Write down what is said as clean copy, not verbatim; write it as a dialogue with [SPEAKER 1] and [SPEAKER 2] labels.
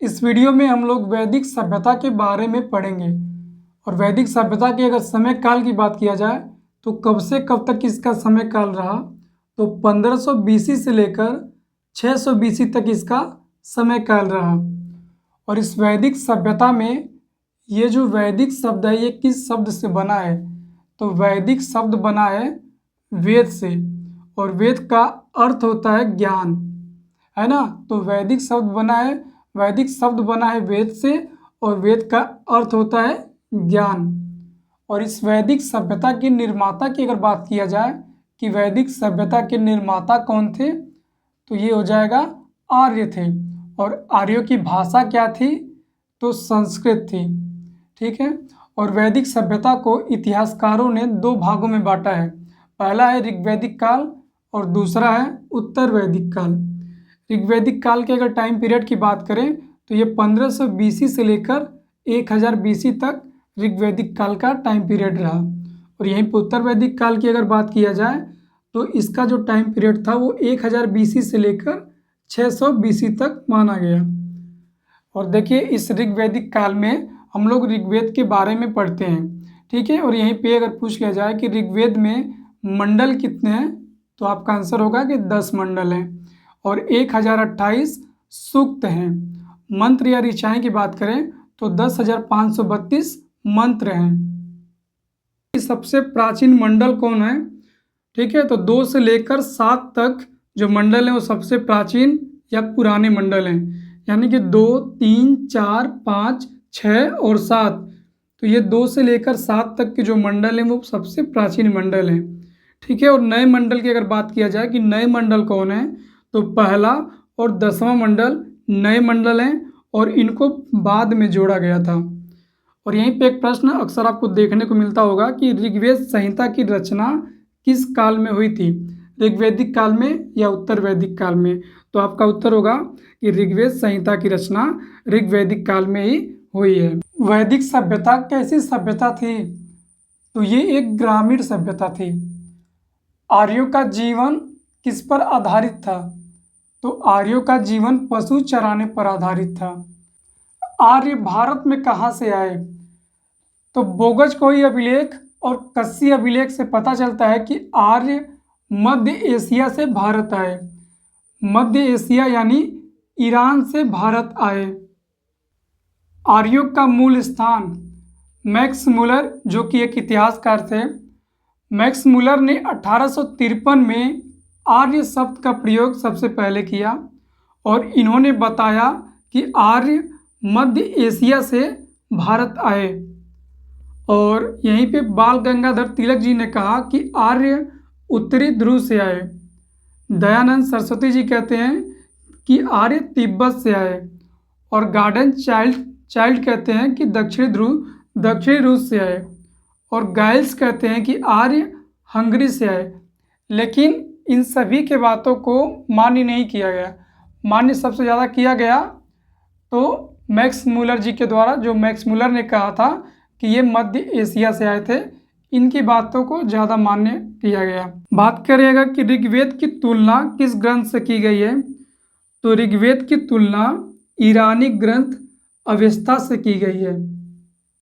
[SPEAKER 1] इस वीडियो में हम लोग वैदिक सभ्यता के बारे में पढ़ेंगे। और वैदिक सभ्यता के अगर समय काल की बात किया जाए तो कब से कब तक इसका समय काल रहा, तो 1500 बीसी से लेकर 600 बीसी तक इसका समय काल रहा। और इस वैदिक सभ्यता में ये जो वैदिक शब्द है ये किस शब्द से बना है, तो वैदिक शब्द बना है वेद से, और वेद का अर्थ होता है ज्ञान, है ना। तो वैदिक शब्द बना है वेद से, और वेद का अर्थ होता है ज्ञान। और इस वैदिक सभ्यता के निर्माता की अगर बात किया जाए कि वैदिक सभ्यता के निर्माता कौन थे, तो ये हो जाएगा आर्य थे। और आर्यों की भाषा क्या थी, तो संस्कृत थी, ठीक है। और वैदिक सभ्यता को इतिहासकारों ने दो भागों में बांटा है। पहला है ऋग्वैदिक काल और दूसरा है उत्तर वैदिक काल। ऋग्वैदिक काल के अगर टाइम पीरियड की बात करें तो ये 1500 बीसी से लेकर 1000 बीसी तक ऋग्वैदिक काल का टाइम पीरियड रहा। और यहीं पर उत्तर वैदिक काल की अगर बात किया जाए तो इसका जो टाइम पीरियड था वो 1000 बीसी से लेकर 600 बीसी तक माना गया। और देखिए इस ऋग्वैदिक काल में हम लोग ऋग्वेद के बारे में पढ़ते हैं, ठीक है। और यहीं पे अगर पूछ लिया जाए कि ऋग्वेद में मंडल कितने हैं, तो आपका आंसर होगा कि 10 मंडल हैं और 1028 सूक्त हैं। मंत्र या ऋचाएँ की बात करें तो 10,532 मंत्र हैं। सबसे प्राचीन मंडल कौन है, ठीक है। तो 2 से लेकर 7 तक जो मंडल हैं वो सबसे प्राचीन या पुराने मंडल हैं, यानी कि 2, 3, 4, 5, 6 और 7। तो ये 2 से लेकर 7 तक के जो मंडल हैं वो सबसे प्राचीन मंडल हैं, ठीक है। और नए मंडल की अगर बात किया जाए कि नए मंडल कौन है, तो पहला और 10वां मंडल नए मंडल हैं और इनको बाद में जोड़ा गया था। और यहीं पे एक प्रश्न अक्सर आपको देखने को मिलता होगा कि ऋग्वेद संहिता की रचना किस काल में हुई थी, ऋग्वैदिक काल में या उत्तर वैदिक काल में। तो आपका उत्तर होगा कि ऋग्वेद संहिता की रचना ऋग्वैदिक काल में ही हुई है। वैदिक सभ्यता कैसी सभ्यता थी, तो ये एक ग्रामीण सभ्यता थी। आर्यों का जीवन किस पर आधारित था, तो आर्यों का जीवन पशु चराने पर आधारित था। आर्य भारत में कहाँ से आए, तो बोगजकोई अभिलेख और कस्सी अभिलेख से पता चलता है कि आर्य मध्य एशिया से भारत आए। मध्य एशिया यानी ईरान से भारत आए। आर्यों का मूल स्थान, मैक्स मुलर जो कि एक इतिहासकार थे, मैक्स मुलर ने 1853 में आर्य शब्द का प्रयोग सबसे पहले किया और इन्होंने बताया कि आर्य मध्य एशिया से भारत आए। और यहीं पे बाल गंगाधर तिलक जी ने कहा कि आर्य उत्तरी ध्रुव से आए। दयानंद सरस्वती जी कहते हैं कि आर्य तिब्बत से आए। और गार्डन चाइल्ड कहते हैं कि दक्षिणी रूस से आए। और गाइल्स कहते हैं कि आर्य हंगरी से आए। लेकिन इन सभी के बातों को मान्य नहीं किया गया। मान्य सबसे ज़्यादा किया गया तो मैक्स मुलर जी के द्वारा, जो मैक्स मुलर ने कहा था कि ये मध्य एशिया से आए थे, इनकी बातों को ज़्यादा मान्य किया गया। बात करिएगा कि ऋग्वेद की तुलना किस ग्रंथ से की गई है, तो ऋग्वेद की तुलना ईरानी ग्रंथ अवेस्ता से की गई है।